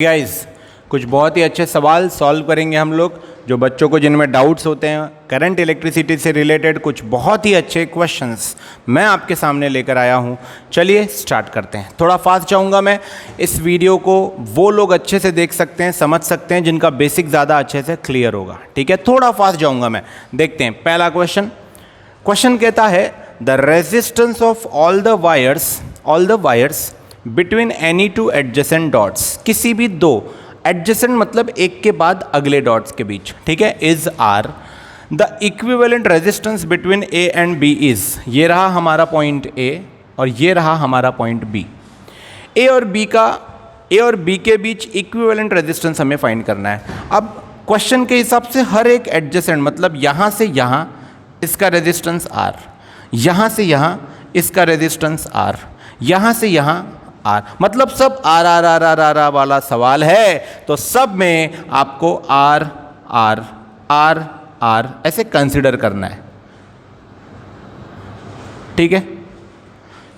Guys कुछ बहुत ही अच्छे सवाल सॉल्व करेंगे हम लोग, जो बच्चों को जिनमें डाउट्स होते हैं करंट इलेक्ट्रिसिटी से रिलेटेड कुछ बहुत ही अच्छे क्वेश्चंस मैं आपके सामने लेकर आया हूं। चलिए स्टार्ट करते हैं। थोड़ा फास्ट जाऊंगा मैं। इस वीडियो को वो लोग अच्छे से देख सकते हैं, समझ सकते हैं जिनका बेसिक ज़्यादा अच्छे से क्लियर होगा। ठीक है, थोड़ा फास्ट जाऊँगा मैं। देखते हैं पहला क्वेश्चन कहता है the resistance of all the wires between any two adjacent dots, किसी भी दो एडजेसेंट मतलब एक के बाद अगले डॉट्स के बीच, ठीक है, is R. The equivalent resistance between A and B is, ये रहा हमारा पॉइंट ए और ये रहा हमारा पॉइंट बी। ए और बी के बीच इक्विवेलेंट रेजिस्टेंस हमें फाइंड करना है। अब क्वेश्चन के हिसाब से हर एक एडजेसेंट मतलब यहाँ से यहाँ इसका रेजिस्टेंस आर, यहाँ से यहाँ इसका रेजिस्टेंस आर, यहाँ से यहाँ आर, मतलब सब R R R R R R वाला सवाल है, तो सब में आपको आर आर आर आर ऐसे कंसिडर करना है। ठीक है,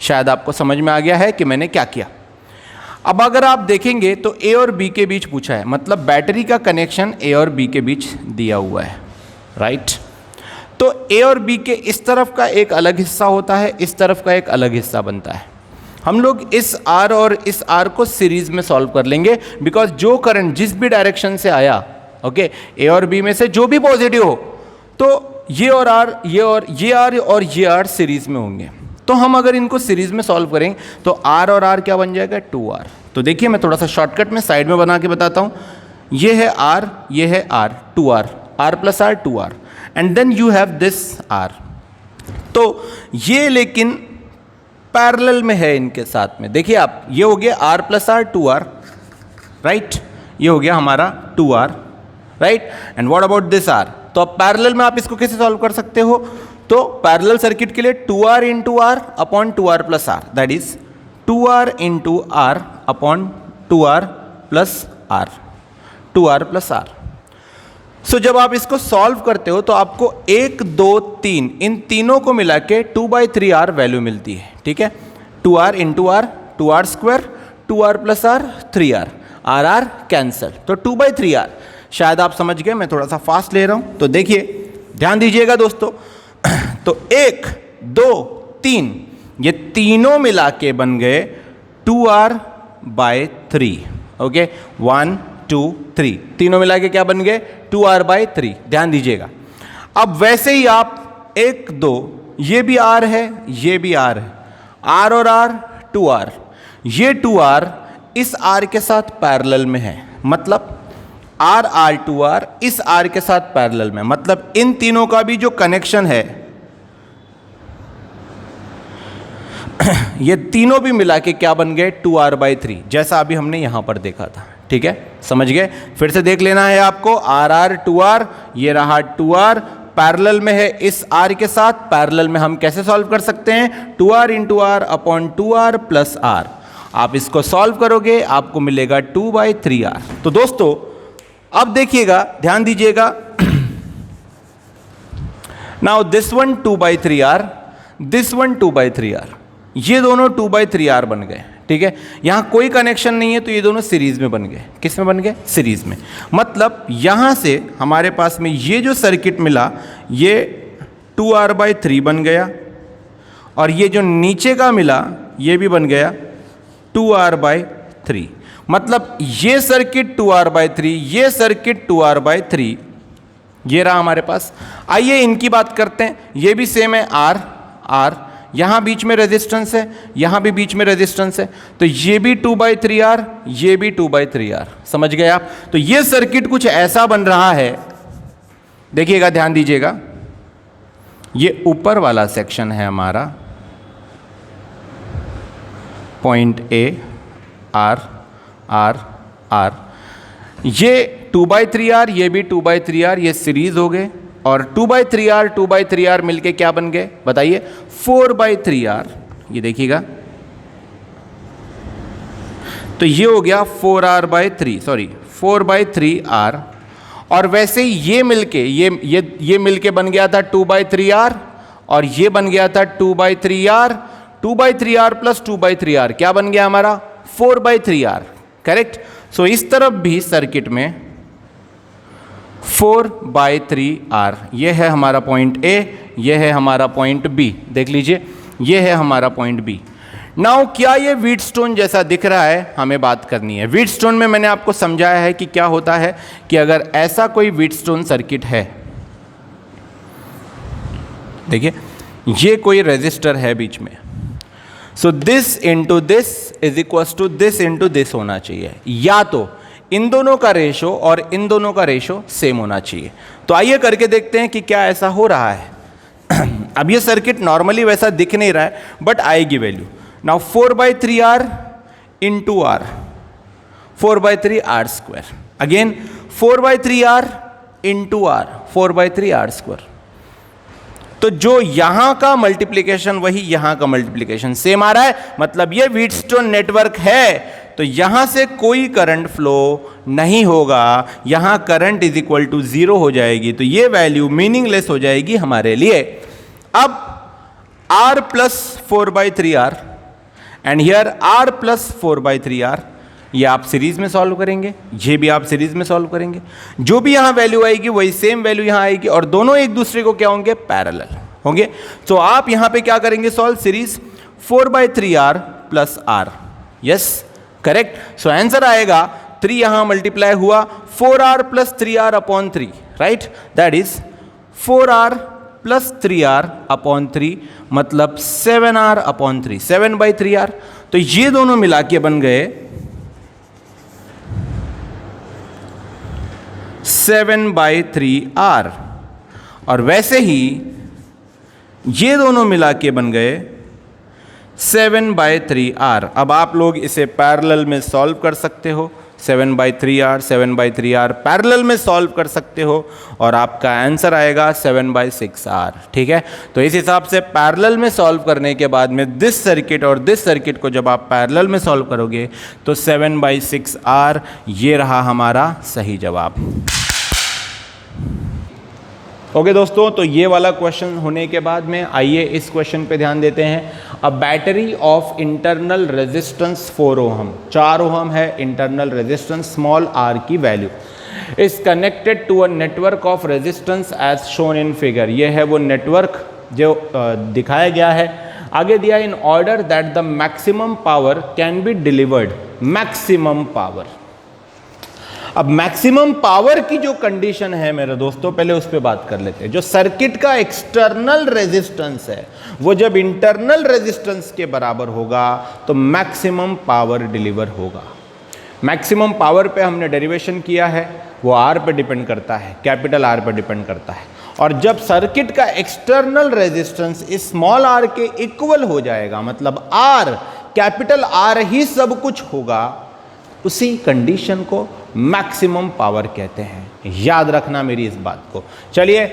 शायद आपको समझ में आ गया है कि मैंने क्या किया। अब अगर आप देखेंगे तो ए और बी के बीच पूछा है, मतलब बैटरी का कनेक्शन ए और बी के बीच दिया हुआ है, राइट। तो ए और बी के इस तरफ का एक अलग हिस्सा होता है, इस तरफ का एक अलग हिस्सा बनता है। हम लोग इस आर और इस आर को सीरीज में सॉल्व कर लेंगे, बिकॉज जो करंट जिस भी डायरेक्शन से आया, ओके, ए और बी में से जो भी पॉजिटिव हो, तो ये और आर, ये आर सीरीज में होंगे। तो हम अगर इनको सीरीज में सॉल्व करेंगे तो आर और आर क्या बन जाएगा, 2R। तो देखिए मैं थोड़ा सा शॉर्टकट में साइड में बना के बताता हूँ। ये है आर, ये है R, 2R, R plus R 2R, and then you have this R. तो ये लेकिन पैरेलल में है इनके साथ में। देखिए आप, ये हो गया are plus R 2R, right, ये हो गया हमारा 2R, right, and what about this R. तो अब पैरेलल में आप इसको कैसे सॉल्व कर सकते हो, तो पैरेलल सर्किट के लिए 2R into R upon 2R plus R, that is 2R into R upon 2R plus R, 2R plus R. So जब आप इसको सॉल्व करते हो तो आपको 1 2 3 इन तीनों को मिला के 2/3R वैल्यू मिलती है। ठीक है, 2R into R, 2R square, 2R plus R, 3R, R R cancel, तो 2/3R। शायद आप समझ गए, मैं थोड़ा सा फास्ट ले रहा हूं। तो देखिए ध्यान दीजिएगा दोस्तों, तो 1 2 3 ये तीनों मिला के बन गए 2R/3। ओके, 1 2 3 तीनों मिला के क्या बन गए, 2R/3। ध्यान दीजिएगा। अब वैसे ही आप 1 2, ये भी R है, ये भी R है, R और R 2R, ये 2R इस R के साथ पैरेलल में है, मतलब R R 2R इस R के साथ पैरेलल में, मतलब इन तीनों का भी जो कनेक्शन है ये तीनों भी मिला के क्या बन गए, 2R/3, जैसा अभी हमने यहां पर देखा था। ठीक है, समझ गए। फिर से देख लेना है आपको, आर आर 2R, ये रहा 2R पैरेलल में है इस R के साथ। पैरेलल में हम कैसे सॉल्व कर सकते हैं, 2R into R upon 2R plus R. आप इसको सॉल्व करोगे आपको मिलेगा 2/3R। तो दोस्तों अब देखिएगा, ध्यान दीजिएगा, now this one 2/3R, this one 2/3R, ये दोनों 2/3R बन गए। ठीक है, यहां कोई कनेक्शन नहीं है तो ये दोनों सीरीज में बन गए। किस में बन गए, सीरीज में। मतलब यहां से हमारे पास में ये जो सर्किट मिला ये 2R/3 बन गया, और ये जो नीचे का मिला ये भी बन गया 2R/3। मतलब ये सर्किट 2R/3, ये सर्किट 2R/3, ये रहा हमारे पास। आइए इनकी बात करते हैं। ये भी सेम है, आर आर, यहां बीच में रेजिस्टेंस है, यहां भी बीच में रेजिस्टेंस है, तो ये भी 2/3R, ये भी 2/3R। समझ गए आप। तो ये सर्किट कुछ ऐसा बन रहा है, देखिएगा, ध्यान दीजिएगा, ये ऊपर वाला सेक्शन है हमारा, point A, R R R, ये 2/3R, ये भी 2/3R, ये सीरीज हो गए, और 2/3R मिलके क्या बन गए बताइए, 4/3R। ये देखिएगा, तो ये हो गया 4/3R, और वैसे ही ये मिलके ये मिलके बन गया था 2/3R, और ये बन गया था 2/3R, 2/3R प्लस 2/3R क्या बन गया हमारा 4/3R, करेक्ट। सो इस तरफ भी सर्किट में 4/3R, ये है हमारा पॉइंट ए, ये है हमारा पॉइंट बी, देख लीजिए ये है हमारा पॉइंट बी। नाउ क्या ये व्हीटस्टोन जैसा दिख रहा है, हमें बात करनी है। व्हीटस्टोन में मैंने आपको समझाया है कि क्या होता है कि अगर ऐसा कोई व्हीटस्टोन सर्किट है, देखिए ये कोई रेजिस्टर है बीच में, so this into this is equal to this into this होना चाहिए, या तो इन दोनों का रेशो और इन दोनों का रेशो सेम होना चाहिए। तो आइए करके देखते हैं कि क्या ऐसा हो रहा है। अब ये सर्किट नॉर्मली वैसा दिख नहीं रहा है, बट आएगी value. Now 4/3R into R, 4/3R², again 4/3R into R, 4/3R²। तो जो यहां का मल्टीप्लिकेशन वही यहां का मल्टीप्लिकेशन सेम आ रहा है, मतलब ये व्हीटस्टोन नेटवर्क है, तो यहां से कोई करंट फ्लो नहीं होगा, यहां करंट इज इक्वल टू 0 हो जाएगी, तो ये वैल्यू मीनिंगलेस हो जाएगी हमारे लिए। अब R plus 4/3R and here R plus 4/3R, ये आप सीरीज में सॉल्व करेंगे, ये भी आप सीरीज में सॉल्व करेंगे, जो भी यहां वैल्यू आएगी वही सेम वैल्यू यहां आएगी, और दोनों एक दूसरे को क्या होंगे, पैरेलल होंगे। तो आप यहां पे क्या करेंगे, solve series 4/3R plus R, yes correct. So answer आएगा 3 यहां मल्टीप्लाई हुआ 4R plus 3R upon 3, right, that is 4R plus 3R upon 3, मतलब 7R अपॉन 3, 7/3R। तो ये दोनों मिला के बन गए 7/3R, और वैसे ही ये दोनों मिला के बन गए 7/3R। अब आप लोग इसे पैरेलल में सॉल्व कर सकते हो, 7/3R पैरेलल में सॉल्व कर सकते हो, और आपका आंसर आएगा 7/6R, ठीक है। तो इस हिसाब से पैरेलल में सॉल्व करने के बाद में दिस सर्किट और दिस सर्किट को जब आप पैरेलल में सॉल्व करोगे तो 7/6R ये रहा हमारा सही जवाब। ओके दोस्तों, तो ये वाला क्वेश्चन होने के बाद में आइए इस क्वेश्चन पे ध्यान देते हैं। A battery of internal resistance 4 ohm, 4 ohm है इंटरनल रेजिस्टेंस, स्मॉल r की value, is connected to a network of resistance as shown in figure. ये है वो नेटवर्क जो दिखाया गया है। आगे दिया in order that the maximum power can be delivered, maximum power. अब मैक्सिमम पावर की जो कंडीशन है मेरे दोस्तों, पहले उस पर बात कर लेते हैं। जो सर्किट का एक्सटर्नल रेजिस्टेंस है वो जब इंटरनल रेजिस्टेंस के बराबर होगा तो मैक्सिमम पावर डिलीवर होगा। मैक्सिमम पावर पे हमने डेरिवेशन किया है, वो R पे डिपेंड करता है, कैपिटल R पे डिपेंड करता है। और जब सर्किट का एक्सटर्नल रेजिस्टेंस इस स्मॉल r के इक्वल हो जाएगा, मतलब R कैपिटल R ही सब कुछ होगा, उसी कंडीशन को मैक्सिमम पावर कहते हैं। याद रखना मेरी इस बात को। चलिए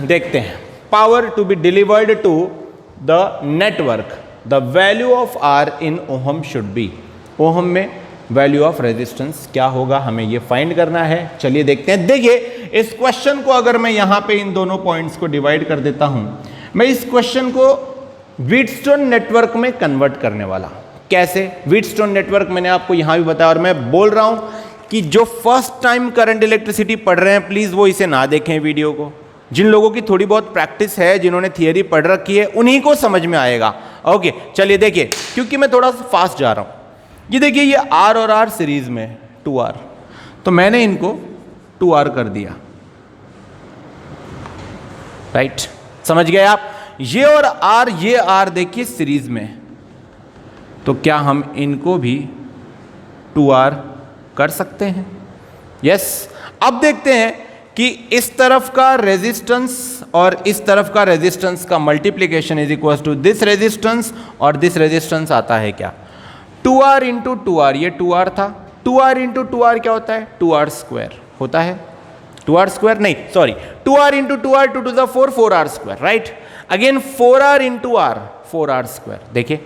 देखते हैं। Power to be delivered to the network, the value of R in ohm should be. Ohm में वैल्यू ऑफ रेजिस्टेंस क्या होगा, हमें ये फाइंड करना है। चलिए देखते हैं। देखिए इस क्वेश्चन को अगर मैं यहां पे इन दोनों पॉइंट्स को डिवाइड कर देता हूं, मैं इस क्वेश्चन को व्हीटस्टोन नेटवर्क में कन्वर्ट करने वाला हूं। कैसे? व्हीटस्टोन नेटवर्क मैंने आपको यहां भी बताया, और मैं बोल रहा हूं कि जो फर्स्ट टाइम करंट इलेक्ट्रिसिटी पढ़ रहे हैं प्लीज वो इसे ना देखें वीडियो को। जिन लोगों की थोड़ी बहुत प्रैक्टिस है, जिन्होंने थियरी पढ़ रखी है, उन्हीं को समझ में आएगा। ओके चलिए देखिए, क्योंकि मैं थोड़ा सा फास्ट जा रहा हूं। ये देखिए, ये R और R सीरीज में 2R, तो मैंने इनको 2R कर दिया, राइट? समझ गए आप? ये और R, ये R देखिए सीरीज में, तो क्या हम इनको भी 2R कर सकते हैं? यस। अब देखते हैं कि इस तरफ का रेजिस्टेंस और इस तरफ का रेजिस्टेंस का multiplication is equal to this resistance और दिस रेजिस्टेंस आता है क्या? 2R इंटू 2R, ये 2R था। 2R इंटू 2R क्या होता है? 2R² होता है। 2R² नहीं, sorry, 2R into 2R 2 to the 4, 4R², right? Again 4R into R, 4R²। देखिए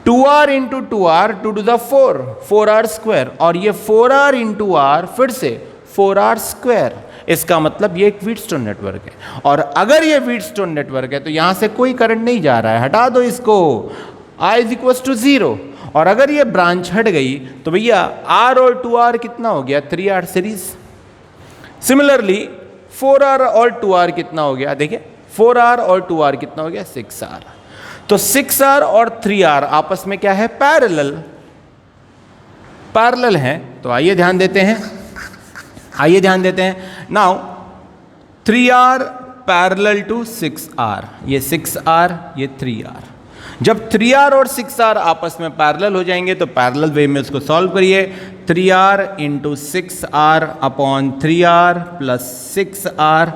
2R into 2R 2 to the 4, 4R², और ये 4R इंटू R फिर से 4R²। इसका मतलब ये एक व्हीटस्टोन नेटवर्क है। और अगर ये व्हीटस्टोन नेटवर्क है तो यहां से कोई करंट नहीं जा रहा है, हटा दो इसको, I इज इक्वल टू 0। और अगर ये ब्रांच हट गई तो भैया R और 2R कितना हो गया, 3R सीरीज। सिमिलरली 4R और 2R कितना हो गया, देखिए 4R और 2R कितना हो गया, 6R। तो 6R और 3R आपस में क्या है, पैरेलल हैं। तो आइए ध्यान देते हैं, now 3R parallel to 6R, ये 6R ये 3R। जब 3R और 6R आपस में पैरेलल हो जाएंगे तो पैरेलल वे में उसको सॉल्व करिए। 3R into 6R upon 3R plus 6R,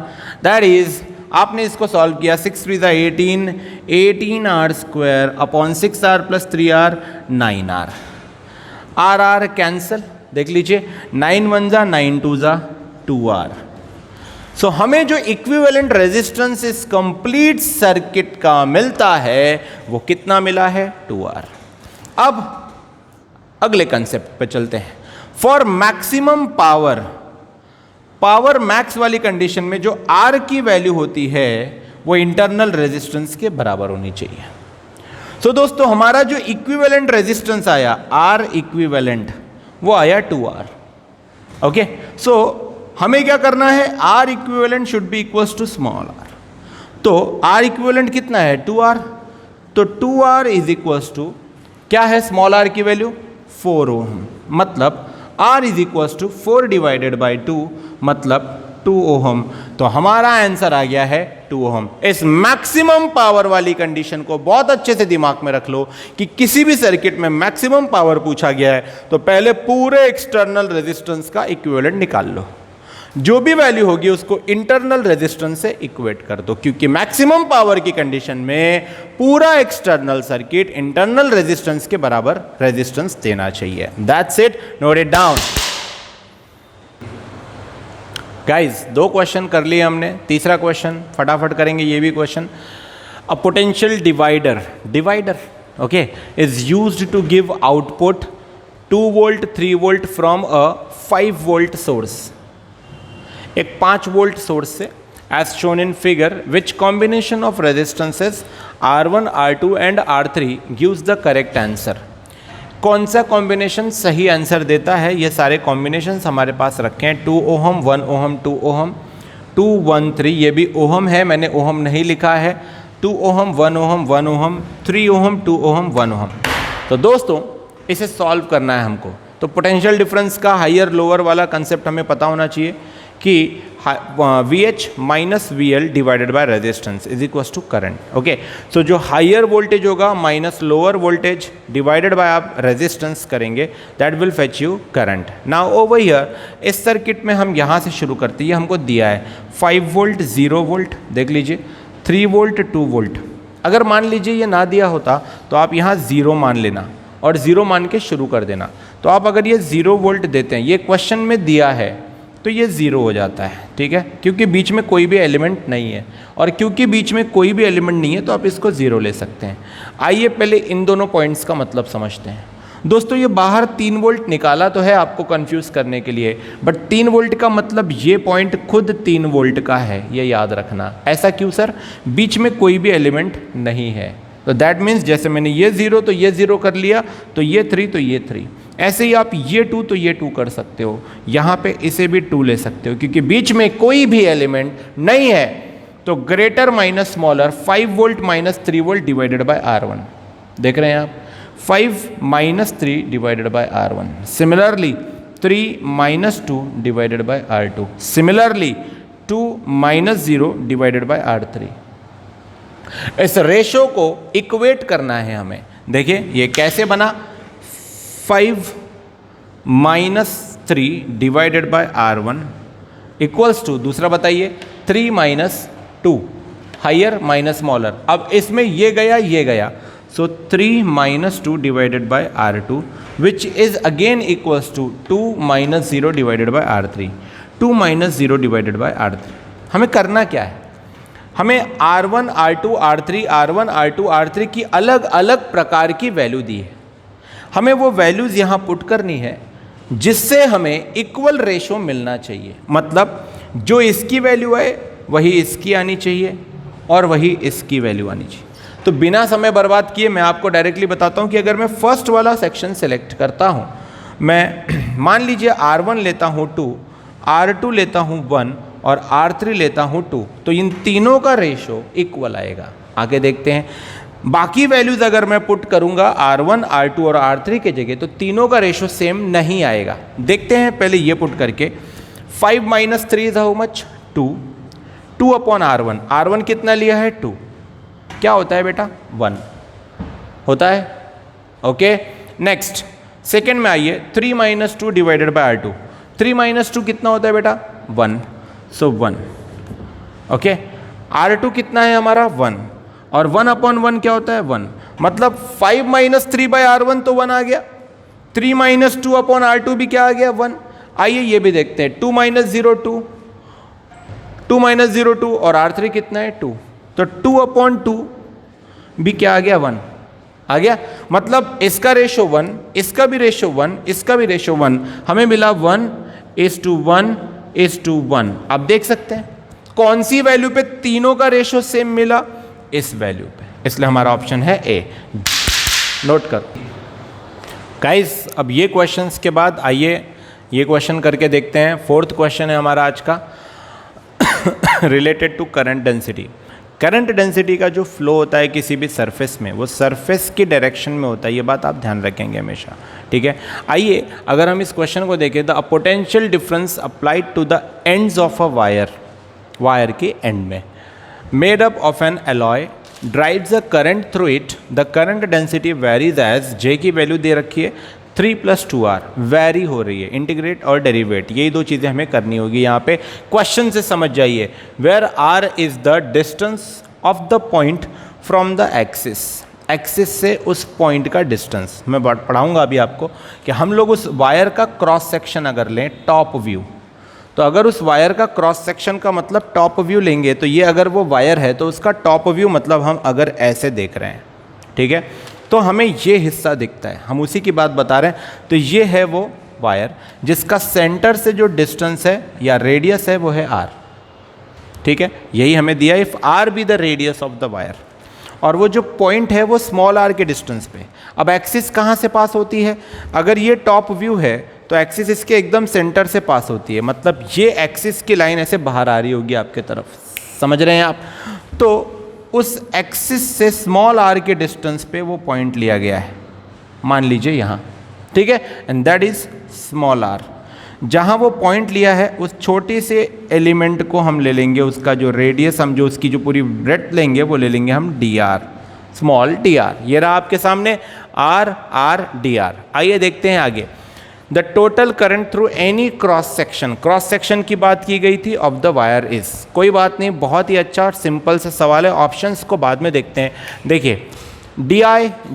that is आपने इसको सॉल्व किया, 6 3 18, 18R square upon 6R plus 3R 9R। R cancel, देख लीजिए 9 1 जा 9 2 जा 2R। सो हमें जो इक्विवेलेंट रेजिस्टेंस इस कंप्लीट सर्किट का मिलता है वो कितना मिला है, 2R। अब अगले कंसेप्ट पे चलते हैं। फॉर मैक्सिमम पावर मैक्स वाली कंडीशन में जो R की वैल्यू होती है वो इंटरनल रेजिस्टेंस के बराबर होनी चाहिए। तो दोस्तों हमारा जो इक्विवेलेंट रेजिस्टेंस आया R इक्विवेलेंट वो आया 2R। ओके, सो हमें क्या करना है, R equivalent should be equals to small r। तो R इक्विवेलेंट कितना है, 2R। तो 2R इज इक्वल्स टू क्या है, स्मॉल r की वैल्यू 4 ओम, मतलब R is equals to 4 divided by 2 मतलब 2 ओहम। तो हमारा आंसर आ गया है 2 ओहम। इस मैक्सिमम पावर वाली कंडीशन को बहुत अच्छे से दिमाग में रख लो कि किसी भी सर्किट में मैक्सिमम पावर पूछा गया है तो पहले पूरे एक्सटर्नल रेजिस्टेंस का इक्विवेलेंट निकाल लो, जो भी वैल्यू होगी उसको इंटरनल रेजिस्टेंस से इक्वेट कर दो, क्योंकि मैक्सिमम पावर की कंडीशन में पूरा एक्सटर्नल सर्किट इंटरनल रेजिस्टेंस के बराबर रेजिस्टेंस देना चाहिए। That's it, note it down. Guys 2 question कर लिए हमने, तीसरा क्वेश्चन फटाफट करेंगे ये भी question. A potential divider okay is used to give output 2 volt 3 volt from a 5 volt source. एक 5 वोल्ट सोर्स से as shown in figure which combination of resistances R1 R2 and R3 gives the correct answer. कौन सा combination सही answer देता है, ये सारे combinations हमारे पास रखे हैं। 2 ओहम 1 ओहम 2 ओहम 2 1 3, ये भी ओहम है, मैंने ओहम नहीं लिखा है। 2 ohm 1 ohm 1 ohm 3 ohm 2 ohm 1 ohm. तो दोस्तों इसे सॉल्व करना है हमको। तो पोटेंशियल डिफरेंस का हायर लोअर वाला कंसेप्ट हमें पता होना चाहिए कि VH minus VL divided by resistance is equal to current. Okay, so जो हायर वोल्टेज होगा minus lower voltage divided by आप रेजिस्टेंस करेंगे, that will fetch you current. Now over here इस सर्किट में हम यहाँ से शुरू करते हैं, ये हमको दिया है 5 वोल्ट 0 वोल्ट, देख लीजिए 3 वोल्ट 2 वोल्ट। अगर मान लीजिए ये ना दिया होता तो आप यहाँ 0 मान लेना और 0 मान के शुरू कर देना। तो आप अगर ये 0 वोल्ट देते हैं, ये क्वेश्चन में दिया है तो ये 0 हो जाता है, ठीक है, क्योंकि बीच में कोई भी एलिमेंट नहीं है। और क्योंकि बीच में कोई भी एलिमेंट नहीं है तो आप इसको 0 ले सकते हैं। आइए पहले इन दोनों पॉइंट्स का मतलब समझते हैं। दोस्तों ये बाहर 3 वोल्ट निकाला तो है आपको कंफ्यूज करने के लिए, बट 3 वोल्ट का मतलब ये पॉइंट खुद 3 वोल्ट का है, ये याद रखना। ऐसा क्यों सर, बीच में कोई भी एलिमेंट नहीं है। तो दैट मीन्स जैसे मैंने ये 0 तो ये 0 कर लिया, तो ये 3 तो ये 3, ऐसे ही आप ये 2 तो ये 2 कर सकते हो, यहाँ पे इसे भी 2 ले सकते हो, क्योंकि बीच में कोई भी एलिमेंट नहीं है। तो greater minus smaller 5 volt minus 3 volt divided by R1, देख रहे हैं आप, 5 minus 3 divided by R1। Similarly 3 minus 2 divided by R2। Similarly 2 minus 0 divided by R3। इस रेशो को इक्वेट करना है हमें। देखिए ये कैसे बना, 5 minus 3 divided by R1 equals to, दूसरा बताइए 3 माइनस 2, हायर माइनस स्मॉलर। अब इसमें ये गया, so 3 minus 2 divided by R2 which is again equals to 2 minus 0 divided by R3। 2 minus 0 divided by R3। हमें करना क्या है, हमें R1 R2 R3 R1 R2 R3 की अलग अलग प्रकार की वैल्यू दी है। हमें वो वैल्यूज़ यहाँ पुट करनी है जिससे हमें इक्वल रेशो मिलना चाहिए। मतलब जो इसकी वैल्यू है वही इसकी आनी चाहिए और वही इसकी वैल्यू आनी चाहिए। तो बिना समय बर्बाद किए मैं आपको डायरेक्टली बताता हूँ कि अगर मैं फर्स्ट वाला सेक्शन सेलेक्ट करता हूँ, मैं मान लीजिए R1 लेता हूँ 2, R2 लेता हूँ 1 और R3 लेता हूँ 2, तो इन तीनों का रेशो इक्वल आएगा। आगे देखते हैं, बाकी वैल्यूज़ अगर मैं पुट करूँगा R1, R2 और R3 के जगह, तो तीनों का रेशो सेम नहीं आएगा। देखते हैं पहले ये पुट करके, 5 - 3 is how much? 2, 2 upon R1, R1 कितना लिया है? 2, क्या होता है बेटा? 1 होता है। ओके, नेक्स्ट सेकेंड में आइए, 3 - 2 डिवाइडेड बाय R2, 3 - 2 कितना होता है बेटा? 1, सो 1। ओके, R2 कितना है हमारा? 1, और 1 अपॉन 1 क्या होता है? 1, मतलब 5 - 3 बाय R1 तो 1 आ गया, 3 - 2 अपॉन R2 भी क्या आ गया? 1। आइए ये भी देखते हैं, 2 - 0 2, 2 - 0 2, और R3 कितना है? 2, तो 2 अपॉन 2 भी क्या आ गया? 1 आ गया। मतलब इसका रेशो 1, इसका भी रेशो 1, इसका भी रेशो 1, हमें मिला 1:1:1। आप देख सकते हैं कौन सी वैल्यू पे तीनों का रेशो सेम मिला? इस वैल्यू पे, इसलिए हमारा ऑप्शन है ए। नोट करो गाइस। अब ये क्वेश्चंस के बाद आइए ये क्वेश्चन करके देखते हैं। फोर्थ क्वेश्चन है हमारा आज का related to current density. Current density का जो फ्लो होता है किसी भी सरफेस में, वो सरफेस की डायरेक्शन में होता है, ये बात आप ध्यान रखेंगे हमेशा, ठीक है। आइए अगर हम इस क्वेश्चन को देखें, the potential difference applied to the ends of a wire, wire के एंड में, made up of an alloy drives a current through it, the current density varies as, J की वैल्यू दे रखी है 3 + 2R, वेरी हो रही है, integrate और derivative, यही दो चीज़ें हमें करनी होगी यहाँ पे। क्वेश्चन से समझ जाइए, where R is the distance of the point from the axis, axis से उस पॉइंट का डिस्टेंस। मैं पढ़ाऊँगा अभी आपको कि हम लोग उस वायर का क्रॉस सेक्शन अगर लें, टॉप व्यू, तो अगर उस वायर का क्रॉस सेक्शन का मतलब टॉप व्यू लेंगे, तो ये अगर वो वायर है तो उसका टॉप व्यू मतलब हम अगर ऐसे देख रहे हैं, ठीक है, तो हमें ये हिस्सा दिखता है, हम उसी की बात बता रहे हैं। तो ये है वो वायर जिसका सेंटर से जो डिस्टेंस है या रेडियस है वो है R, ठीक है, यही हमें दिया, if R be the radius of the wire, और वो जो पॉइंट है वो स्मॉल r के डिस्टेंस पे। अब एक्सिस कहाँ से पास होती है? अगर ये टॉप व्यू है तो एक्सिस इसके एकदम सेंटर से पास होती है, मतलब ये एक्सिस की लाइन ऐसे बाहर आ रही होगी आपके तरफ, समझ रहे हैं आप? तो उस एक्सिस से स्मॉल r के डिस्टेंस पे वो पॉइंट लिया गया है, मान लीजिए यहाँ, ठीक है, and that is small r। जहाँ वो पॉइंट लिया है उस छोटे से एलिमेंट को हम ले लेंगे, उसका जो रेडियस, हम जो उसकी जो पूरी ब्रेड्थ लेंगे वो ले लेंगे हम dr, स्मॉल dr। ये रहा आपके सामने r dr। आइए देखते हैं आगे, the total current through any cross section, cross section की बात की गई थी, ऑफ द वायर इज, कोई बात नहीं, बहुत ही अच्छा और सिंपल सा सवाल है, ऑप्शंस को बाद में देखते हैं। देखिए D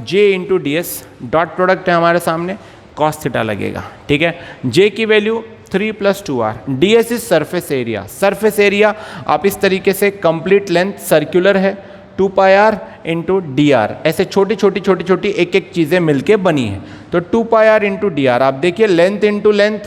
J into D S, dot product है हमारे सामने, कॉस थीटा लगेगा, ठीक है। जे की value 3 + 2R, D S is surface area, surface area आप इस तरीके से, कंप्लीट लेंथ सर्कुलर है, 2πr इंटू डी आर, ऐसे छोटी छोटी एक एक चीज़ें मिलके बनी है, तो 2πr इंटू डी आर, आप देखिए length into length,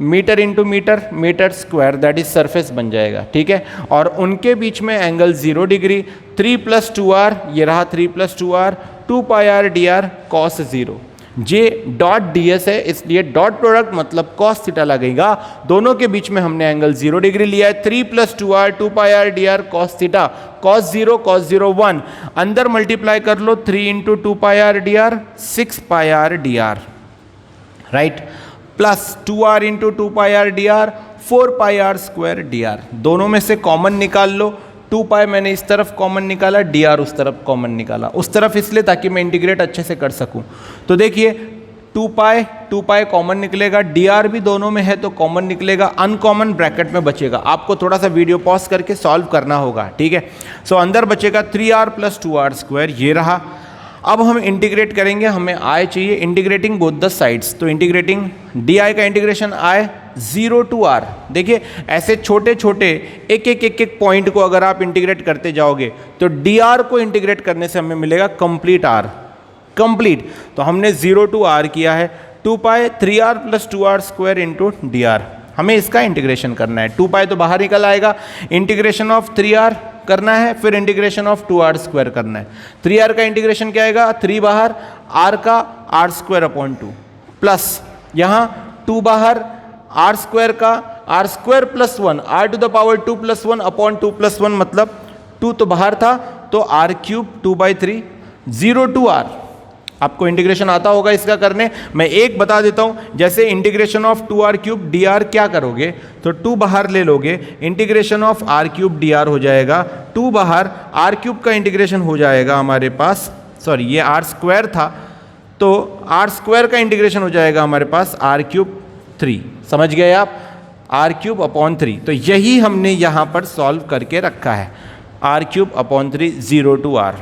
meter into meter, meter square, that is surface बन जाएगा, ठीक है। और उनके बीच में एंगल 0 डिग्री, 3 + 2R, ये रहा 3 + 2R, 2πr dr cos 0, J dot D S है इसलिए डॉट प्रोडक्ट मतलब cos थीटा लगेगा, दोनों के बीच में हमने एंगल 0 डिग्री लिया है, 3 + 2R 2πr dr cos theta, cos 0 1, अंदर मल्टीप्लाई कर लो, 3 × 2πr dr 6πr dr, right, plus 2R × 2πr dr 4πr² dr, दोनों में से कॉमन निकाल लो, 2π मैंने इस तरफ कॉमन निकाला, dr उस तरफ कॉमन निकाला, उस तरफ इसलिए ताकि मैं इंटीग्रेट अच्छे से कर सकूं। तो देखिए 2π कॉमन निकलेगा, dr भी दोनों में है तो कॉमन निकलेगा, अनकॉमन ब्रैकेट में बचेगा, आपको थोड़ा सा वीडियो पॉज करके सॉल्व करना होगा, ठीक है। सो अंदर बचेगा 3r + 2r², ये रहा। अब हम इंटीग्रेट करेंगे, हमें i चाहिए, इंटीग्रेटिंग बोथ द साइड्स, तो इंटीग्रेटिंग डी का इंटीग्रेशन i 0 to r, देखिए ऐसे छोटे छोटे एक एक पॉइंट को अगर आप इंटीग्रेट करते जाओगे तो dr को इंटीग्रेट करने से हमें मिलेगा कंप्लीट r, कंप्लीट, तो हमने 0 to r किया है, 2π 3r + 2r² इंटू dr, हमें इसका इंटीग्रेशन करना है, 2π तो बाहर निकल आएगा, इंटीग्रेशन ऑफ 3r करना है, फिर इंटीग्रेशन ऑफ 2r स्क्वायर करना है। 3r का इंटीग्रेशन क्या आएगा, 3 बाहर, r का r स्क्वायर अपॉन 2 प्लस यहाँ 2 बाहर, r स्क्वायर का r square plus 1, r to the power 2 plus 1 upon 2 plus 1 मतलब 2 तो बाहर था तो r क्यूब 2/3 0 to r। आपको इंटीग्रेशन आता होगा इसका करने, मैं एक बता देता हूं, जैसे integration of 2r cube dr क्या करोगे तो 2 बाहर ले लोगे, integration of r cube dr हो जाएगा, 2 बाहर r क्यूब का इंटीग्रेशन हो जाएगा हमारे पास, सॉरी ये r स्क्वायर था तो r स्क्वायर का इंटीग्रेशन हो जाएगा हमारे पास r क्यूब 3, समझ गए आप, r क्यूब अपॉन 3। तो यही हमने यहां पर सॉल्व करके रखा है, r cube upon 3 0 to r।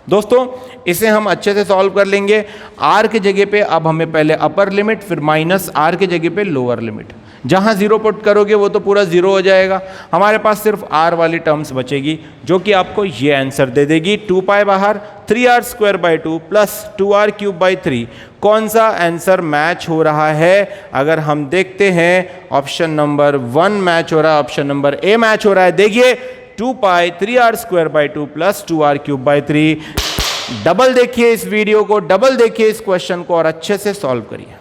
दोस्तों इसे हम अच्छे से सॉल्व कर लेंगे। r के जगह पे अब हमें पहले अपर लिमिट, फिर माइनस r के जगह पे लोअर लिमिट, जहाँ 0 पुट करोगे वो तो पूरा 0 हो जाएगा, हमारे पास सिर्फ r वाली टर्म्स बचेगी जो कि आपको ये आंसर दे देगी, 2 पाई बाहर 3r square by 2 plus 2r cube by 3। कौन सा आंसर मैच हो रहा है, अगर हम देखते हैं ऑप्शन नंबर 1 मैच हो रहा है, ऑप्शन नंबर ए मैच हो रहा है। देखिए 2 पाई 3r square by 2 plus 2r cube by 3। Double देखिए इस वीडियो को, डबल देखिए इस क्वेश्चन को और अच्छे से सॉल्व करिए।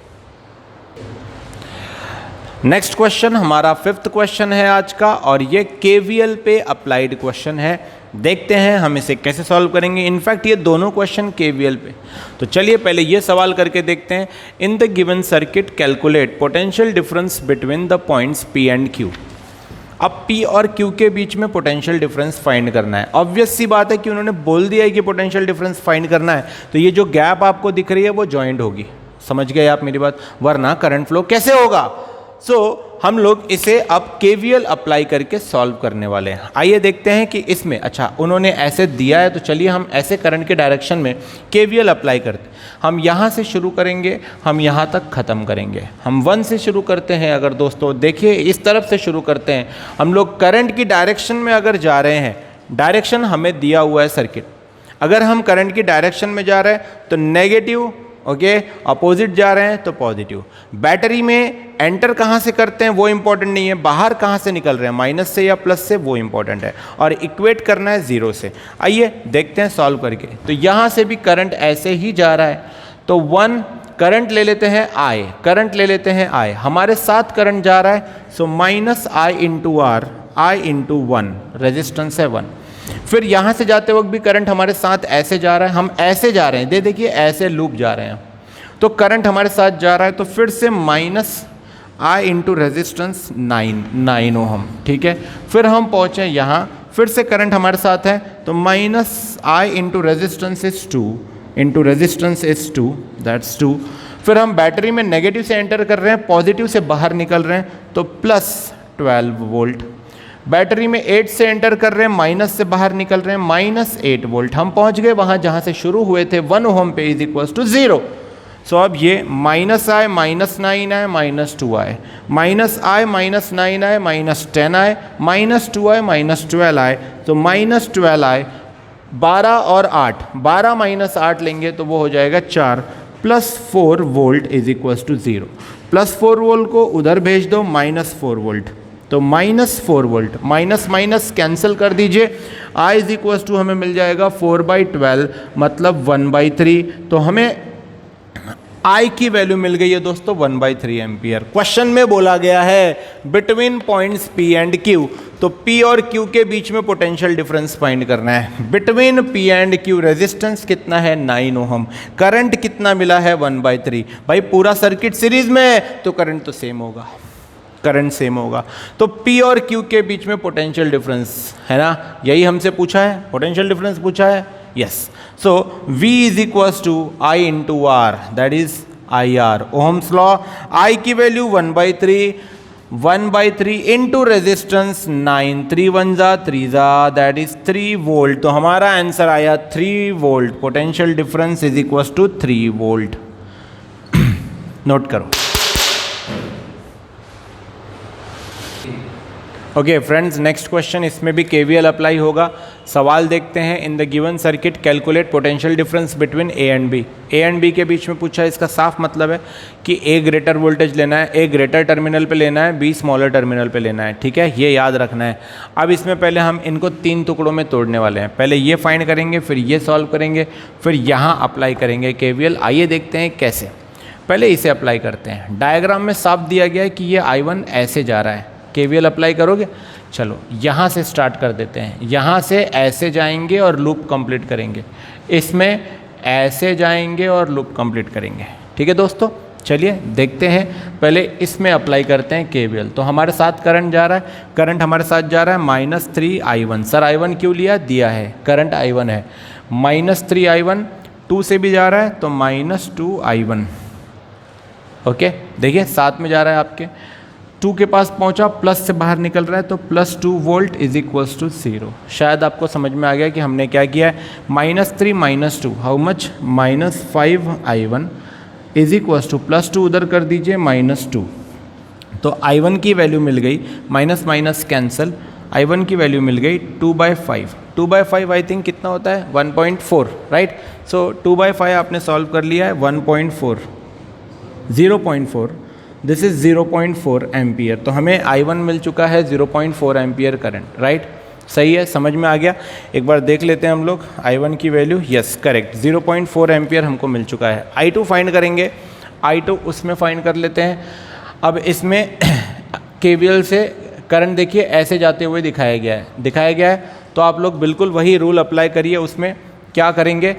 नेक्स्ट क्वेश्चन हमारा 5th क्वेश्चन है आज का और ये केवीएल पे अप्लाइड क्वेश्चन है। देखते हैं हम इसे कैसे सॉल्व करेंगे। इनफैक्ट ये दोनों क्वेश्चन केवीएल पे, तो चलिए पहले ये सवाल करके देखते हैं। In the given circuit calculate potential difference between the points P and Q। अब P और Q के बीच में पोटेंशियल डिफरेंस फाइंड करना है। ऑब्वियस सी बात है कि उन्होंने बोल दिया है कि पोटेंशियल डिफरेंस फाइंड करना है, तो ये जो गैप आपको दिख रही है वो जॉइंट होगी, समझ गए आप मेरी बात, वरना करंट फ्लो कैसे होगा। हम लोग इसे अब केवीएल अप्लाई करके सॉल्व करने वाले हैं। आइए देखते हैं कि इसमें, अच्छा उन्होंने ऐसे दिया है तो चलिए हम ऐसे करंट के डायरेक्शन में केवीएल अप्लाई करते हैं। हम यहाँ से शुरू करेंगे, हम यहाँ तक ख़त्म करेंगे। हम 1 से शुरू करते हैं। अगर दोस्तों देखिए इस तरफ से शुरू करते हैं, हम लोग करंट की डायरेक्शन में अगर जा रहे हैं, डायरेक्शन हमें दिया हुआ है सर्किट, अगर हम करंट की डायरेक्शन में जा रहे हैं तो नेगेटिव, ओके, अपोजिट जा रहे हैं तो पॉजिटिव। बैटरी में एंटर कहाँ से करते हैं वो इंपॉर्टेंट नहीं है, बाहर कहाँ से निकल रहे हैं, माइनस से या प्लस से, वो इंपॉर्टेंट है, और इक्वेट करना है 0 से। आइए देखते हैं सॉल्व करके। तो यहाँ से भी करंट ऐसे ही जा रहा है, तो 1 करंट ले लेते हैं I, करंट ले लेते हैं I, हमारे साथ करंट जा रहा है, so minus I into R, I into 1, resistance है 1। फिर यहाँ से जाते वक्त भी करंट हमारे साथ ऐसे जा रहा है, हम ऐसे जा रहे हैं, देखिए ऐसे लूप जा रहे हैं, तो करंट हमारे साथ जा रहा है, तो फिर से minus I into resistance 9 ohm, ठीक है। फिर हम पहुँचे यहाँ, फिर से करंट हमारे साथ है, तो minus I into resistance is 2 into resistance is 2, that's 2। फिर हम बैटरी में नेगेटिव से एंटर कर रहे हैं, पॉजिटिव से बाहर निकल रहे हैं, तो प्लस 12 वोल्ट। बैटरी में 8 से एंटर कर रहे हैं, माइनस से बाहर निकल रहे हैं, माइनस 8 वोल्ट। हम पहुंच गए वहां जहां से शुरू हुए थे, 1 ओहम पे इज इक्वल टू 0। सो अब ये minus I minus 9I minus 2I, minus I minus 9I minus 10I, minus 2I minus 12I, तो माइनस 12I 12 और 8, 12 माइनस 8 लेंगे तो वो हो जाएगा 4, plus 4 volt is equal to 0। Plus 4 volt को उधर भेज दो, माइनस 4 वोल्ट, तो minus 4 volt, minus minus cancel कर दीजिए, I इज इक्वल टू हमें मिल जाएगा 4/12 मतलब 1/3। तो हमें I की वैल्यू मिल गई है दोस्तों 1/3 एम्पियर। क्वेश्चन में बोला गया है between points P and Q, तो P और Q के बीच में पोटेंशियल डिफरेंस फाइंड करना है। Between P and Q resistance कितना है 9 ओहम, करंट कितना मिला है 1/3। भाई पूरा सर्किट सीरीज में है तो करंट तो सेम होगा, करंट सेम होगा। तो P और Q के बीच में पोटेंशियल डिफरेंस है ना, यही हमसे पूछा है, पोटेंशियल डिफरेंस पूछा है, yes. So V is equal to I into R, that is IR, ohm's law. I की वैल्यू 1/3 इंटू रेजिस्टेंस 9, 3 1 जा 3 जा, दैट इज 3 वोल्ट। तो हमारा आंसर आया 3 volt, potential difference is equal to 3 volt. Note करो। ओके फ्रेंड्स, नेक्स्ट क्वेश्चन, इसमें भी केवीएल अप्लाई होगा। सवाल देखते हैं। In the given circuit calculate potential difference between A and B. A and B के बीच में पूछा है, इसका साफ मतलब है कि ए ग्रेटर वोल्टेज लेना है, ए ग्रेटर टर्मिनल पे लेना है, बी स्मॉलर टर्मिनल पे लेना है। ठीक है, ये याद रखना है। अब इसमें पहले हम इनको 3 टुकड़ों में तोड़ने वाले हैं। पहले ये फाइंड करेंगे, फिर ये सॉल्व करेंगे, फिर यहाँ अप्लाई करेंगे केवीएल। आइए देखते हैं कैसे। पहले इसे अप्लाई करते हैं। डायग्राम में साफ दिया गया है कि ये I1 ऐसे जा रहा है। केवीएल अप्लाई करोगे? चलो यहाँ से स्टार्ट कर देते हैं। यहाँ से ऐसे जाएंगे और लूप कंप्लीट करेंगे, इसमें ऐसे जाएंगे और लूप कंप्लीट करेंगे। ठीक है दोस्तों, चलिए देखते हैं। पहले इसमें अप्लाई करते हैं केवीएल। तो हमारे साथ करंट जा रहा है, करंट हमारे साथ जा रहा है -3I1। सर I1 क्यों लिया? दिया है, करंट I1 है। -3I1 2 से भी जा रहा है तो -2I1। ओके, देखिए साथ में जा रहा है आपके। 2 के पास पहुंचा, प्लस से बाहर निकल रहा है तो +2 वोल्ट इज इक्वल्स टू 0। शायद आपको समझ में आ गया कि हमने क्या किया है। -3 -2 how much? -5I1 is equals to +2 उधर कर दीजिए -2। तो I1 की वैल्यू मिल गई, माइनस माइनस कैंसिल, I1 की वैल्यू मिल गई 2/5। 2/5 आई थिंक कितना होता है? 1.4, राइट। सो 2/5 आपने सॉल्व कर लिया है, 1.4 0.4, दिस इज़ 0.4 एम्पियर। तो हमें I1 मिल चुका है 0.4 एम्पियर करंट, राइट। सही है, समझ में आ गया। एक बार देख लेते हैं हम लोग I1 की वैल्यू। यस करेक्ट, 0.4 एम्पियर हमको मिल चुका है। I2 फाइंड करेंगे, I2 उसमें फाइंड कर लेते हैं। अब इसमें केवीएल से करंट देखिए ऐसे जाते हुए दिखाया गया है। तो आप लोग बिल्कुल वही रूल अप्लाई करिए। उसमें क्या करेंगे,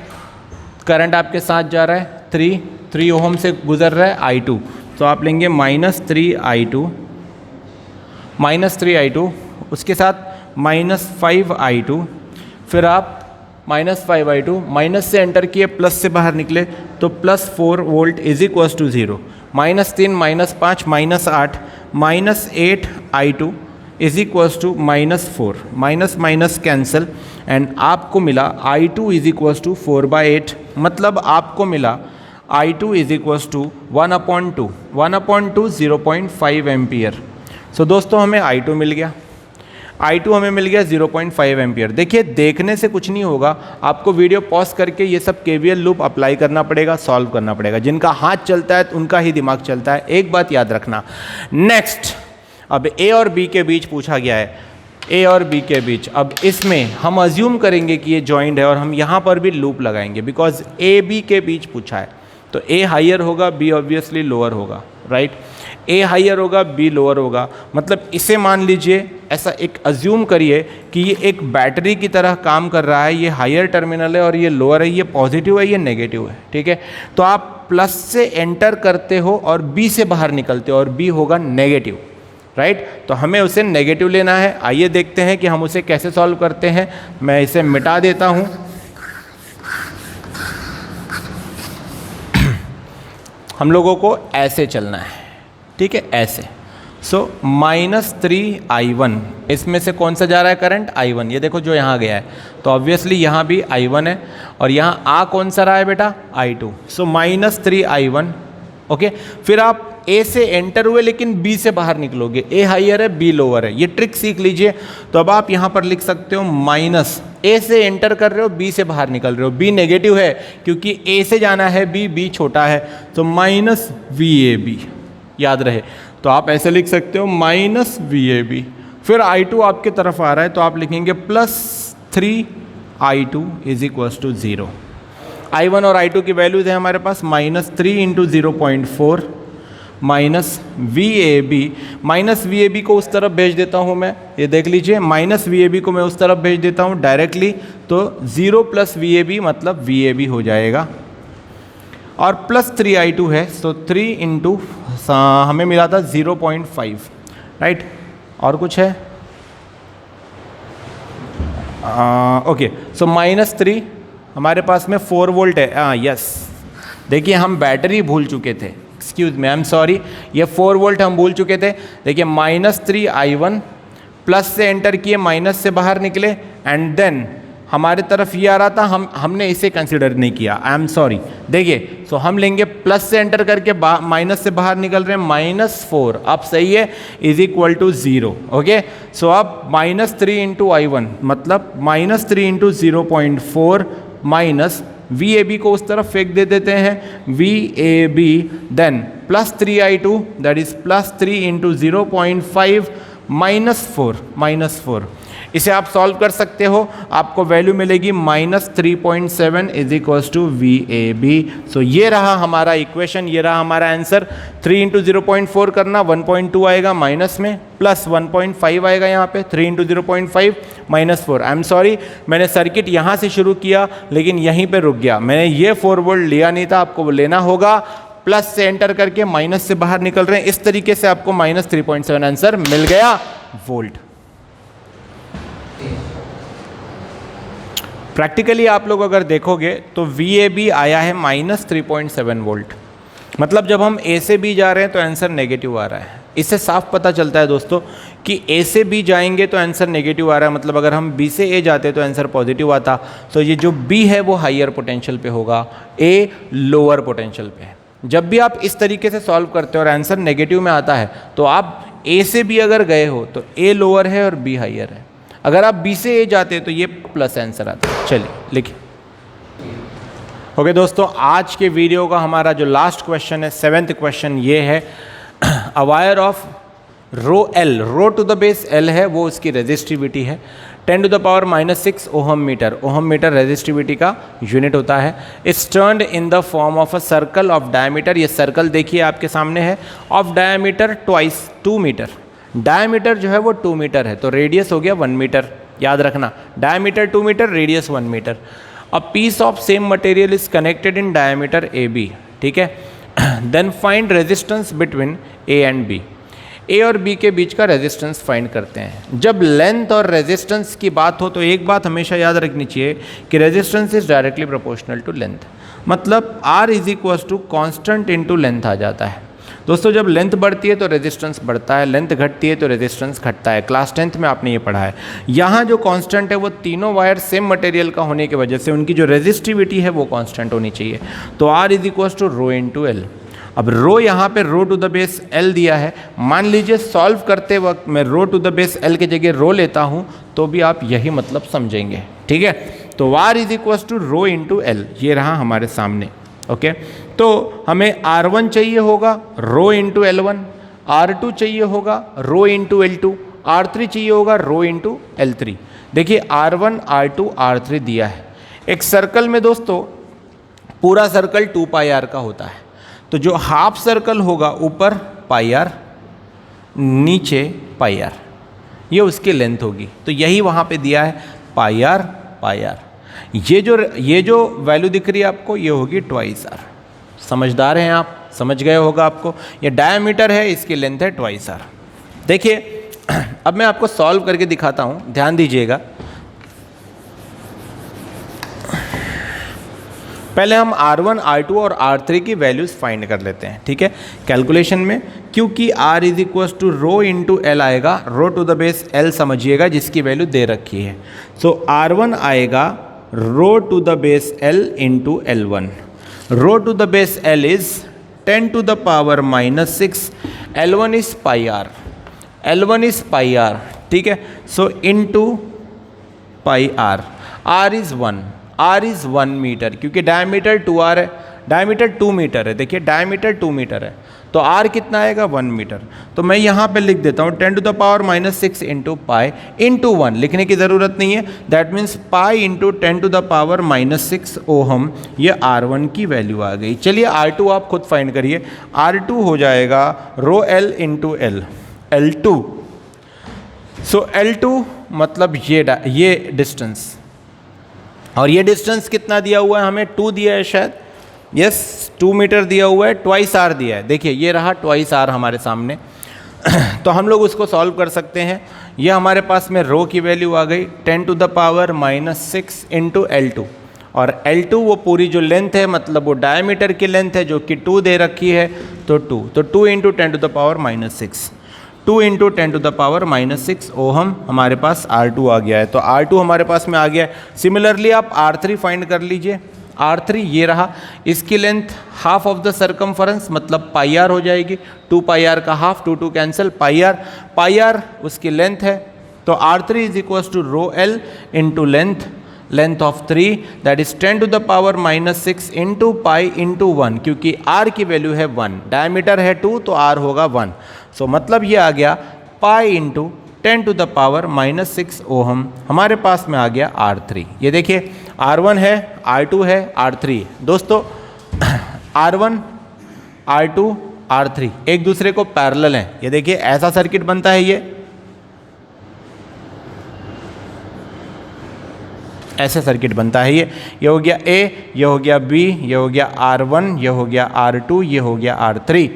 करंट आपके साथ जा रहा है, 3 ओहम से गुजर रहा है I2, तो आप लेंगे -3I2, उसके साथ -5I2, फिर आप -5I2, माइनस से एंटर किए, प्लस से बाहर निकले तो +4 volt is equals to 0। -3 -5 -8 -8I2 is equals to -4, minus minus cancel, and आपको मिला I2 इज इक्वल्स टू 4/8। मतलब आपको मिला I2 is equals to 1/2, 0.5 ampere. So दोस्तों हमें I2 मिल गया, I2 हमें मिल गया 0.5 एम्पियर। देखिए देखने से कुछ नहीं होगा, आपको वीडियो पॉज करके ये सब केवीएल लूप अप्लाई करना पड़ेगा, सॉल्व करना पड़ेगा। जिनका हाथ चलता है उनका ही दिमाग चलता है, एक बात याद रखना। नेक्स्ट, अब ए और बी के बीच पूछा गया है, ए और बी के बीच। अब इसमें हम अज्यूम करेंगे कि ये जॉइंट है और हम यहाँ पर भी लूप लगाएंगे, बिकॉज ए बी के बीच पूछा है। तो ए हायर होगा, बी ऑब्वियसली लोअर होगा, राइट। ए हायर होगा, बी लोअर होगा। मतलब इसे मान लीजिए, ऐसा एक अज्यूम करिए कि ये एक बैटरी की तरह काम कर रहा है। ये हायर टर्मिनल है और ये लोअर है, ये पॉजिटिव है, ये नेगेटिव है, ठीक है। तो आप प्लस से एंटर करते हो और बी से बाहर निकलते हो और बी होगा नेगेटिव, राइट। तो हमें उसे नेगेटिव लेना है। आइए देखते हैं कि हम उसे कैसे सॉल्व करते हैं। मैं इसे मिटा देता हूँ। हम लोगों को ऐसे चलना है, ठीक है, ऐसे। सो -3I1, इसमें से कौन सा जा रहा है करंट? I1। ये देखो जो यहाँ गया है, तो ऑब्वियसली यहाँ भी I1 है और यहाँ आ कौन सा रहा है बेटा? I2। सो -3I1, ओके। फिर आप ए से एंटर हुए लेकिन बी से बाहर निकलोगे। ए हायर है, बी लोअर है, ये ट्रिक सीख लीजिए। तो अब आप यहाँ पर लिख सकते हो माइनस, ए से एंटर कर रहे हो, बी से बाहर निकल रहे हो। बी नेगेटिव है क्योंकि ए से जाना है, बी छोटा है, तो -VAB, याद रहे। तो आप ऐसे लिख सकते हो -VAB। फिर I2 आपके तरफ आ रहा है तो आप लिखेंगे +3I2 is equals to 0। I1 और I2 की वैल्यूज है हमारे पास, -3 × 0.4 -VAB को उस तरफ भेज देता हूँ मैं, ये देख लीजिए, -VAB को मैं उस तरफ भेज देता हूँ डायरेक्टली, तो 0 + VAB मतलब VAB हो जाएगा। और +3I2 है, सो 3 × हमें मिला था 0.5, राइट। और कुछ है? ओके, सो -3 हमारे पास में 4 वोल्ट है। यस, देखिए हम बैटरी भूल चुके थे, excuse me, I am sorry, ये 4 वोल्ट हम भूल चुके थे। देखिए -3I1, प्लस से एंटर किए, माइनस से बाहर निकले, एंड देन हमारे तरफ ये आ रहा था, हमने इसे कंसिडर नहीं किया, आई एम सॉरी। देखिए सो हम लेंगे प्लस से एंटर करके माइनस से बाहर निकल रहे हैं, -4 अब सही है is equal to 0। Okay so अब -3 इंटू I1 मतलब -3 इंटू 0.4 माइनस VAB को उस तरफ फेंक दे देते हैं, VAB then +3I2 that is +3 into 0.5 -4। इसे आप सॉल्व कर सकते हो, आपको वैल्यू मिलेगी -3.7 इज इक्वल्स टू VAB। सो ये रहा हमारा इक्वेशन, ये रहा हमारा आंसर। 3 इंटू 0.4 करना 1.2 आएगा माइनस में, प्लस 1.5 आएगा यहाँ पे, 3 इंटू 0.5 -4। आई एम सॉरी मैंने सर्किट यहाँ से शुरू किया लेकिन यहीं पे रुक गया, मैंने ये 4 वोल्ट लिया नहीं था, आपको लेना होगा। प्लस से एंटर करके माइनस से बाहर निकल रहे हैं, इस तरीके से आपको -3.7 आंसर मिल गया वोल्ट। प्रैक्टिकली आप लोग अगर देखोगे तो VAB आया है -3.7 वोल्ट, मतलब जब हम A से B जा रहे हैं तो आंसर नेगेटिव आ रहा है। इससे साफ पता चलता है दोस्तों कि A से B जाएंगे तो आंसर नेगेटिव आ रहा है, मतलब अगर हम B से A जाते तो आंसर पॉजिटिव आता। तो ये जो B है वो हाईयर पोटेंशियल पे होगा, A लोअर पोटेंशियल पे है। जब भी आप इस तरीके से सॉल्व करते हो और आंसर नेगेटिव में आता है तो आप A से B अगर गए हो तो A लोअर है और B हाईयर है, अगर आप B से A जाते तो ये प्लस आंसर आता है। चलिए लिखिए। ओके दोस्तों, आज के वीडियो का हमारा जो लास्ट क्वेश्चन है, 7th क्वेश्चन ये है, a wire of ρL, rho to the base L है, वो उसकी रेजिस्टिविटी है 10⁻⁻6 ohm meter. Ohm meter resistivity का यूनिट होता है। It's turned in the form of a circle of diameter, ये सर्कल देखिए आपके सामने है, of diameter twice 2 meter. Diameter जो है वो 2 मीटर है, तो रेडियस हो गया 1 मीटर, याद रखना diameter 2 metre, radius 1 metre. A piece of same material is connected in diameter AB, ठीक है। Then find resistance between A and B। A और B के बीच का रेजिस्टेंस फाइंड करते हैं। जब लेंथ और रेजिस्टेंस की बात हो तो एक बात हमेशा याद रखनी चाहिए कि resistance is directly proportional to length, मतलब R is equal to constant into length आ जाता है। दोस्तों जब लेंथ बढ़ती है तो रेजिस्टेंस बढ़ता है, लेंथ घटती है तो रेजिस्टेंस घटता है। क्लास 10th में आपने ये पढ़ा है। यहाँ जो कांस्टेंट है वो तीनों वायर सेम मटेरियल का होने की वजह से उनकी जो रेजिस्टिविटी है वो कांस्टेंट होनी चाहिए। तो R is equal to rho into L. अब रो यहाँ पे rho to the base L दिया है, मान लीजिए सॉल्व करते वक्त मैं rho to the base L की जगह रो लेता हूँ तो भी आप यही मतलब समझेंगे, ठीक है। तो R is equal to rho into L, ये रहा हमारे सामने। ओके तो हमें R1 चाहिए होगा रो इंटू L1, R2 चाहिए होगा रो इंटू L2, R3 चाहिए होगा रो इंटू L3। देखिए R1 R2 R3 दिया है। एक सर्कल में दोस्तों पूरा सर्कल 2πr का होता है, तो जो हाफ सर्कल होगा ऊपर πr नीचे πr, ये उसकी लेंथ होगी। तो यही वहाँ पे दिया है πr। ये जो वैल्यू दिख रही है आपको ये होगी 2r। समझदार हैं आप, समझ गए होगा आपको। ये डायमीटर है, इसकी लेंथ है 2r। देखिए अब मैं आपको सॉल्व करके दिखाता हूँ, ध्यान दीजिएगा। पहले हम R1 R2 और R3 की वैल्यूज़ फाइंड कर लेते हैं, ठीक है। कैलकुलेशन में क्योंकि R is equal to rho into L आएगा, rho to the base L समझिएगा जिसकी वैल्यू दे रखी है। सो R1 आएगा rho to the base L into L1। Rho to the base L is 10⁻⁻6, L1 is πr, L1 is πr, ठीक है। So into πr, R is 1, R is 1 metre, क्योंकि diameter 2r है, diameter 2 metre है। देखिए diameter 2 metre है तो R कितना आएगा 1 मीटर। तो मैं यहाँ पे लिख देता हूँ 10⁻⁻6 इंटू पाई इंटू 1, लिखने की ज़रूरत नहीं है। That means pi into 10⁻⁻6 ohm, ये R1 की वैल्यू आ गई। चलिए R2 आप खुद फाइंड करिए। R2 हो जाएगा रो L इंटू एल, L2। सो L2 मतलब ये डिस्टेंस, और ये डिस्टेंस कितना दिया हुआ है हमें, 2 दिया है शायद, यस 2 मीटर दिया हुआ है, 2r दिया है। देखिए ये रहा 2r हमारे सामने। तो हम लोग उसको सॉल्व कर सकते हैं। ये हमारे पास में रो की वैल्यू आ गई 10⁻⁻6 इंटू L2, और L2 वो पूरी जो लेंथ है, मतलब वो डायमीटर की लेंथ है जो कि 2 दे रखी है, तो 2 इंटू 10⁻⁻6। 2 इंटू 10⁻⁻6 ओहम हमारे पास R2 आ गया है। तो R2 हमारे पास में आ गया है। सिमिलरली आप R3 फाइंड कर लीजिए। R3 ये रहा, इसकी length half of the circumference मतलब पाई आर हो जाएगी। 2 पाई आर का हाफ, 2 कैंसिल, पाई आर उसकी लेंथ है। तो R3 is equal to rho L into length of 3 that is 10⁻⁻6 into pi into 1, क्योंकि R की वैल्यू है 1, डायमीटर है 2 तो R होगा 1। सो मतलब ये आ गया पाई इंटू 10⁻⁻6 ओहम हमारे पास में आ गया R3। ये देखिए R1 है, R2 है, R3 है। दोस्तों R1, R2, R3 एक दूसरे को पैरेलल हैं। ये देखिए ऐसा सर्किट बनता है, ये ऐसे सर्किट बनता है। ये हो गया A, ये हो गया B, ये हो गया R1, ये हो गया R2, ये हो गया R3।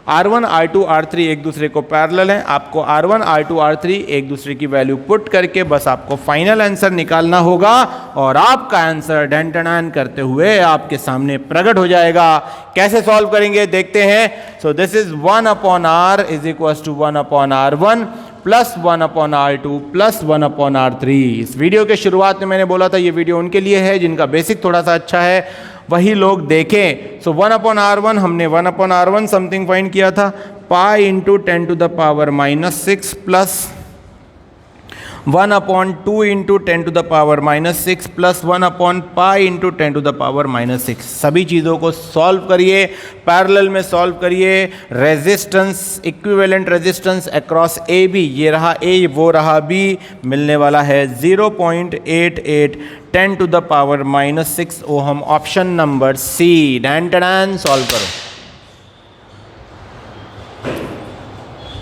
R1, R2, R3 एक दूसरे को पैरेलल हैं। आपको R1, R2, R3 एक दूसरे की वैल्यू पुट करके बस आपको फाइनल आंसर निकालना होगा और आपका आंसर ढन करते हुए आपके सामने प्रकट हो जाएगा। कैसे सॉल्व करेंगे देखते हैं। So this is 1/R is equal to 1/R1 plus 1/R2 plus 1/R3। इस वीडियो के शुरुआत में मैंने बोला था ये वीडियो उनके लिए है जिनका बेसिक थोड़ा सा अच्छा है, वही लोग देखें। सो 1/R1 हमने 1/R1 समथिंग फाइंड किया था, पाई इंटू 10⁻⁻6 प्लस 1/2 इंटू 10⁻⁻6 प्लस 1/पाई इंटू 10⁻⁻6। सभी चीज़ों को सॉल्व करिए, पैरेलल में सॉल्व करिए। Resistance, equivalent resistance across A B, ये रहा ए, वो रहा बी, मिलने वाला है 0.88 10⁻⁻6 ohm. Option number C, then solve करो।